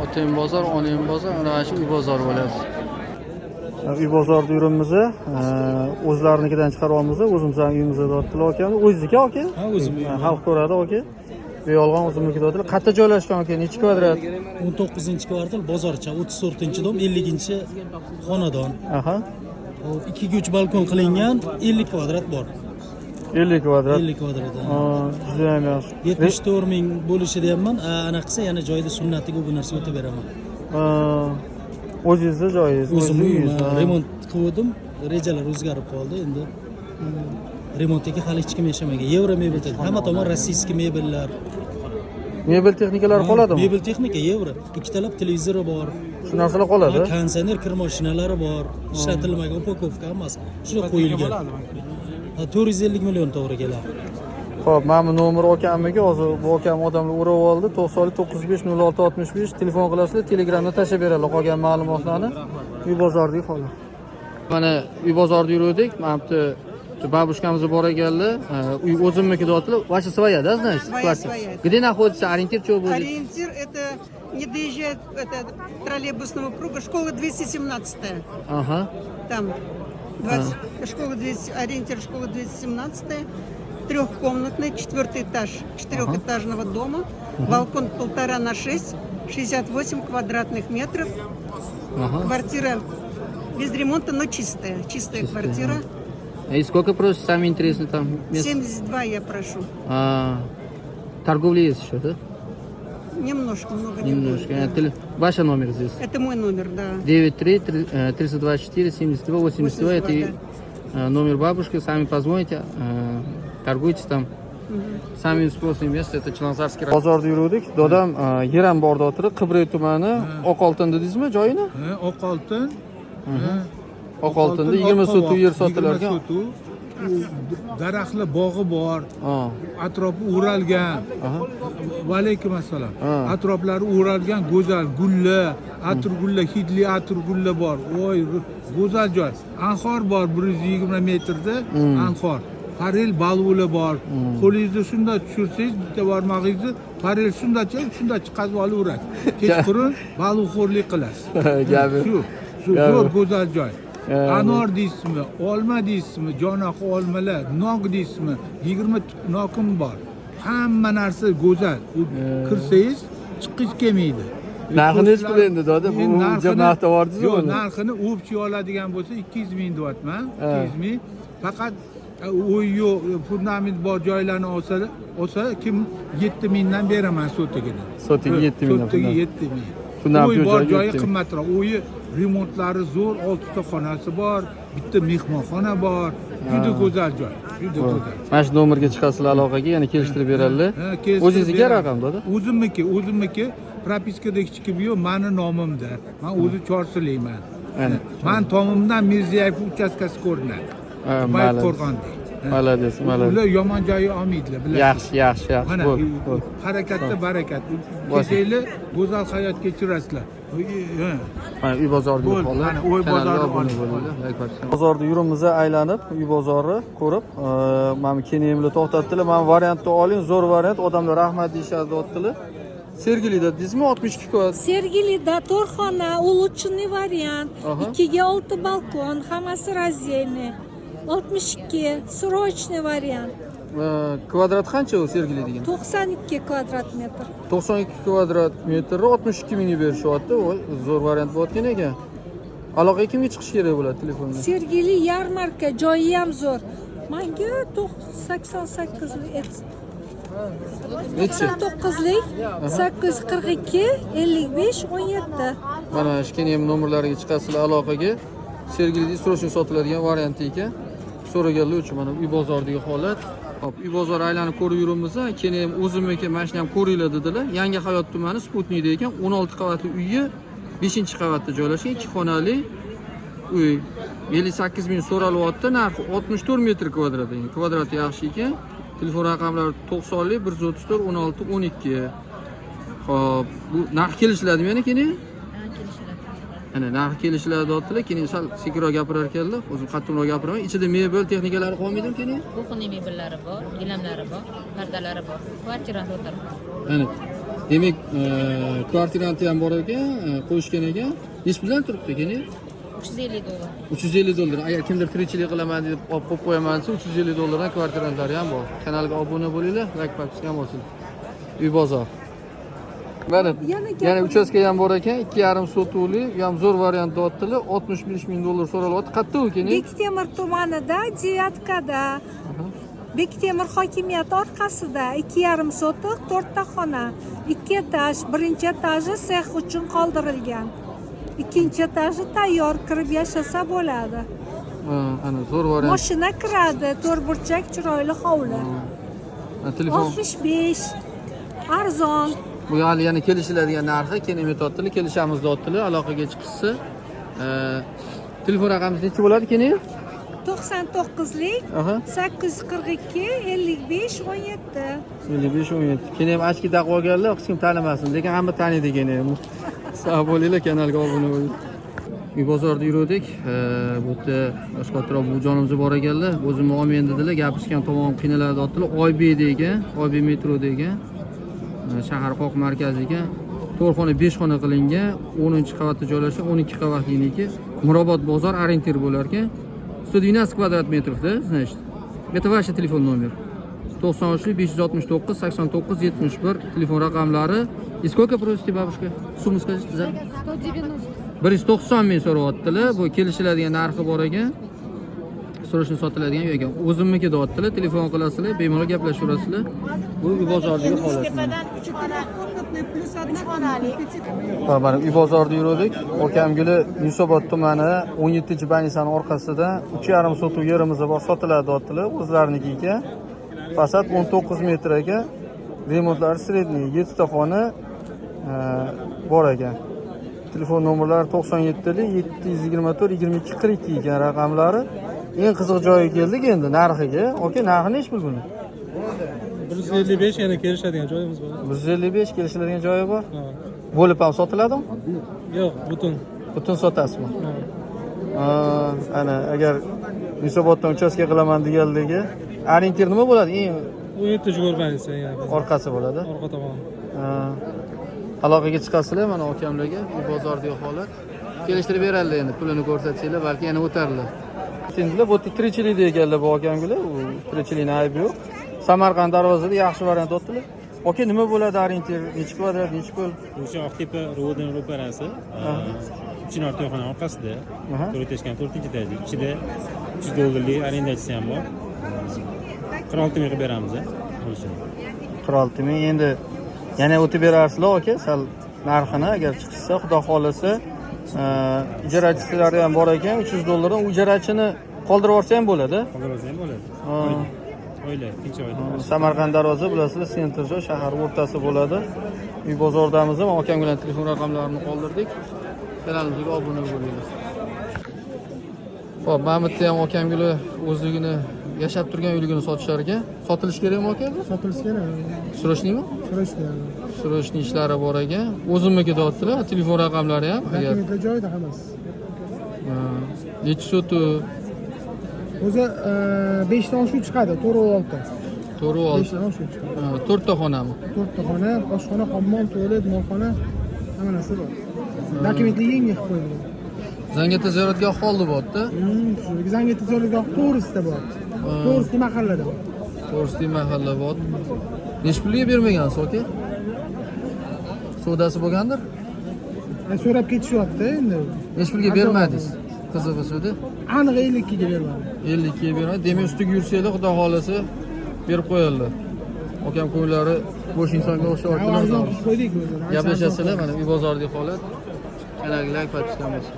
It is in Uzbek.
Otang bozor, onang bozor, ana shu uy bozor bo'lyapti. Uy bozorda yuribmiz. O'zlarinikidan chiqaryapmiz. O'zimizning uyimizda dotdilar aka. O'zingniki aka? Ha, o'zimning. Xalq ko'radi aka. Bu yolg'on o'zimniki dotdilar. Qayerda joylashgan aka? Necha kvadrat? 19-kvartal, bozorcha, 34-dom, 50-xonadon. Aha. 2 ga 3 balkon qilingan, 50 kvadrat bor. 50 kvadrat. 50 kvadrat. Juda ham yaxshi. 74 ming bo'lishi deyapman. Ana qilsa yana joyda sunnatiga bu narsa o'tib beraman. O'zingizning joyingiz, O'zim remont qildim. Rejalar o'zgarib qoldi endi. Remontga hali hech kim yashamagan. Yevro mebel, hamma tomon rossiyskiy mebellar. Mebel texnikalari qoladimi? Mebel texnika yevro. Ikkitalab televizori bor. Shu narsalar qoladi. Konditsioner, kir mashinalari bor. Ishlatilmagan upakovka hammasi shuna qo'yilgan. 450 million to'g'ri keladi. Xo'p, mana bu nomer akamiga hozir bu akam odamlar urib oldi. 950665 telefon qilasizlar, Telegramda tashlab beradilar qolgan ma'lumotlarni. Uy bozordagi holat. Mana uy bozorda yurdik. Mana bu бабушкамыз bor ekanlar. Uy o'zimniki deyaptilar. Ваша своя, да, знаешь? Своя, своя. Где находится ориентир, чего будет? Ориентир это не доезжает это троллейбусного круга, школа 217. Ага. Там 20, школа 200, ориентир школа 217. Трехкомнатный, 4-й этаж четырехэтажного дома. Балкон 1,5 на 6, 68 квадратных метров. Квартира без ремонта, но чистая. Чистая квартира. И сколько просите, самое интересное там? 72 я прошу. Торговля есть еще, да? Немножко, много не Немножко. будет. Ваш номер здесь? Это мой номер, да. 93-324-72-82. Это номер бабушки. Сами позвоните, торгуйте там. Самый способный место это Chilonzarskiy rayon. Bozorda yurdik. Dodam yer ham bor dotiri. Qibray tumani, Oqoltin dedingizmi joyini? Ha, Oqoltin. Oqoltinda 20 sotuv yer sotilar ekan. Daraxtlar bog'i bor. Atrofi o'ralgan. Va alaykum assalom. Atroflari o'ralgan go'zal gullar, atirgullar, hidli atirgullar bor. Voy, go'zal joy. Anhor bor 120 metrda, anhor. Parel balvuli bor. Qo'lingizni shunda tushirsangiz, bitta barmog'ingizni parel shunda chiqazib olaveradi. Kechqurun balvxo'rlik qilasiz. Gapi. Shu zo'r go'zal joy. Anor deysizmi, olma deysizmi, jonoq olmalar, nok deysizmi, 20 nokim bor. Hamma narsa go'zal. Kirsangiz chiqish kelmaydi. Narxini hech bilmaydi doda. Bu jamoatda bordingiz-ku. Yo'q, narxini o'pchi oladigan bo'lsa 200 ming deyapman. 200 ming. Faqat uy yo'q, fundament bor joylarni olsa kim 7 mingdan beraman sotiga. Sotiga 7 mingdan. Sotiga 7 ming. Uy bor joyi qimmatroq. Uyi remontlari zo'r, 6 ta xonasi bor, bitta mehmonxona bor. Juda go'zal joy. Juda go'zal. Mana shu nomerga chiqasizlar aloqaga, yana kelishtirib beradilar. O'zingizga raqam doda? O'zimniki. Propiskada hech kim yo'q, meni nomimda. Men o'zi chorsilayman. Men tomimdan Mirziyoyev uchastkasi ko'rinadi. Bayqo'rg'onda. Malades. Ular yomon joyi olmaydilar, bilasiz. Yaxshi. Mana harakatda barakat. Kechanglar go'zal hayot kechirasizlar. Mana uy bozorga qoldi. Mana uy bozori bozorda yurimiz aylanib, uy bozori ko'rib, mana keniyimni to'xtatdilar. Men variantni oling, zo'r variant. Odamlar rahmat deyishadi deyaptilar. Sergelida deysizmi 62 kvadrat? Sergelida to'rxona, улучшенный вариант. 2 ga 6 balkon, hammasi раздельный. 62 срочный вариант. Kvadrat qancha u Sergeli degan? 92 kvadrat metr. 92 kvadrat metr 62 mingga berishyapti. Voy, zo'r variant bo'layotgan ekan. Aloqaga kimga chiqish kerak bo'ladi telefonda? Sergeli yarmarka, joyi ham zo'r. Menga 88 89lik 842 55 17. Mana shuni ham nomerlariga chiqasizlar aloqaga. Sergelida srochniy sotiladigan variant ekan. So'raganlar uchun mana uy bozordagi holat. Hop, uy bozor aylanib ko'rib yuribmiz. Keyin ham o'zimniki mashina ham ko'ringlar dedilar. Yangi Hayot tumani Sputnikda ekan, 16 qavatli uyi 5-qavatda joylashgan, 2 xonali uy. 58 ming so'ralyapti, narxi 64 metr kvadrat ekan. Kvadrati yaxshi ekan. Telefon raqamlari 90lik 134 16 12. Hop, bu narx kelishiladimi yana keyin? Ana narx kelishiladi deyaptilar. Keyin sal sekinroq gapirar ekanlar. O'zim qattiqroq gapiraman. Ichida mebel texnikalari qolmaydimi keyin? Kuxonli mebellari bor, gilamlari bor, pardalari bor. Kvartirani o'tirib. Ana Demak, kvartiranti ham bor ekan, qo'yishgan ekan. Nech bilan turibdi ekan? $350. 350 dollar. Agar kimdir tirikchilik qilaman deb olib qo'yib qo'yaman desa, 350 dollardan kvartirantlari ham bor. Kanalga obuna bo'linglar, like bosishga ham bo'lsin. Uy bozor. Mana yana uchastka ham bor ekan, 2,5 sotuvli, u ham zo'r variant deyaptilar, 65 ming dollar so'ralyapti. Qayerda u keyin? Bektemir tumanida, Deyatkada. Bektemir hokimiyati orqasida 2,5 sotiq, 4 ta xona, 2 etaj, birinchi etaji sex uchun qoldirilgan. Ikkinchi etaji tayyor, kirib yashasa bo'ladi. Ana zo'r variant. Mashina kiradi, to'rtburchak chiroyli hovli. Telefon 65 arzon. bu hali yana kelishiladigan narxi, keyin aytayotdilar, kelishamiz deyaptilar, aloqaga chiqishsa. Telefon raqamingiz necha bo'ladi keyin? 99lik 842 55 17. 55 17. Keyin ham ochki taqvogarlar hech kim tanimasin, lekin hamma taniydi keyin ham. Sog' bo'linglar, kanalga obuna bo'ling. Uy bozorda yurdik. Bu yerda boshqaroq bujonimiz bor ekanlar. O'zimni olmen dedilar, gapirishgan tomon qiynaladi deyaptilar. Oybek degan, Oybek metro degan. Shahar qoq markaziga 4 xona 5 xona qilingan, 10-qavatda joylashgan, 12 qavatliniki Mirobod bozor orientir bo'lar ekan. 112 kvadrat metrda, значит. Это ваш telefon nomer. 93 569 89 71 telefon raqamlari. И сколько просите, бабушка? Summa скажите за? 190. 190 ming so'rayaptilar. Bu kelishiladigan narxi bor ekan. So'rashni sotiladigan yo'q ekan. O'zimniki deyaptilar, telefon qilasizlar, bemalol gaplashaverasizlar. Bu uy bozordagi holat. Mana uy bozorda yurdik. Okamguli Yunusobod tumani 17-banisani orqasida 3,5 sotuv yerimiz bor, sotiladi deyaptilar. O'zlariniki ekan. Fasad 19 metr ekan. Remontlari sredniy 7 ta xona bor ekan. Telefon nomerlari 97 724 22 42 ekan raqamlari. Eng qiziq joyiga keldik endi narxiga. Oka, narxi nech pul buni? 155 yana kelishadigan joyimiz bor. 155 kelishiladigan joyi bor. Bo'lib ham sotiladimi? Yo'q, butun. Butun sotasizmi? Ana agar Yunusoboddan uchastka qilaman deganligi, orientir nima bo'ladi? Eng 17 go'rbanisi yana. orqasi bo'ladi. Orqa tomon. Aloqaga chiqasizlar mana okamlarga, bu bozordagi holat. Kelishtirib beradilar endi, pulini ko'rsatsanglar, balki yana o'tarlar. Endi bu tirikchilik deganlar bu okamlar, u tirikchilikning aybi yo'q. Samarqand darvozada yaxshi variant o'tdilar. Oka, nima bo'ladi orientir? Necha kvadrat, necha pul? O'sha Oqtepa ro'dining ro'parasi, Chinor to'yxona orqasida, To'rtashgan 4-etaj, ichida 300 dollarlik arendachisi ham bor. 16 ming qilib beramiz, o'sha. 16 ming. Endi yana o'tib berarsizlar aka, sal narxini agar chiqsa, xudo xolasa, ijarachilar ham bor ekan, 300 dollardan ijarachini qoldirib yuborsa ham bo'ladi. Qoldirib ham bo'ladi. Oylar, ikkinchi oyda. Samarqand darvoza bilasizlar, sentr joy, shahar o'rtasi bo'ladi. Uy bozordamiz ham akam bilan telefon raqamlarini qoldirdik. Kanalimizga obuna bo'linglar. Xo'p, mana bu ham akamgili o'zligini yashab turgan uyligini sotishar ekan. Sotilish kerakmi aka bu? Sotilish kerak. Surashnimi? Surash kerak. Surashning ishlari bor ekan. O'zimniki deyaptilar, telefon raqamlari ham agar. Dokumentlar joyida hammasi. Nechi sotu? O'zi 5 ta shu chiqadi, 4-6. 4-6. 4 ta xonami? 4 ta xona, oshxona, hammom, tualet, molxona, hamma narsa bor. Dokumentlar yangi qilib qo'yilgan. Zangata ziyoratgoh qoldi bu-da. Zangata ziyoratgoh to'g'risida bor. To'g'risida mahallada bor. To'g'risida mahalla bor. Necha pulga bermagansiz aka? Savdosi bo'lgandir? So'rab ketishyapti endi. Necha pulga bermadingiz? Qizig'i sudi? Aniq 50 ga bermadim. 50 ga bermadi. Demak, ustiga yursanglar, xudo xolasa berib qo'yadilar. Akam ko'ylari bo'sh insonga o'xshayaptilar. Arzon qo'ydik o'zi. Gaplashasizlar, mana uy bozordagi holat. Kanalga like bosishgan bo'lsin.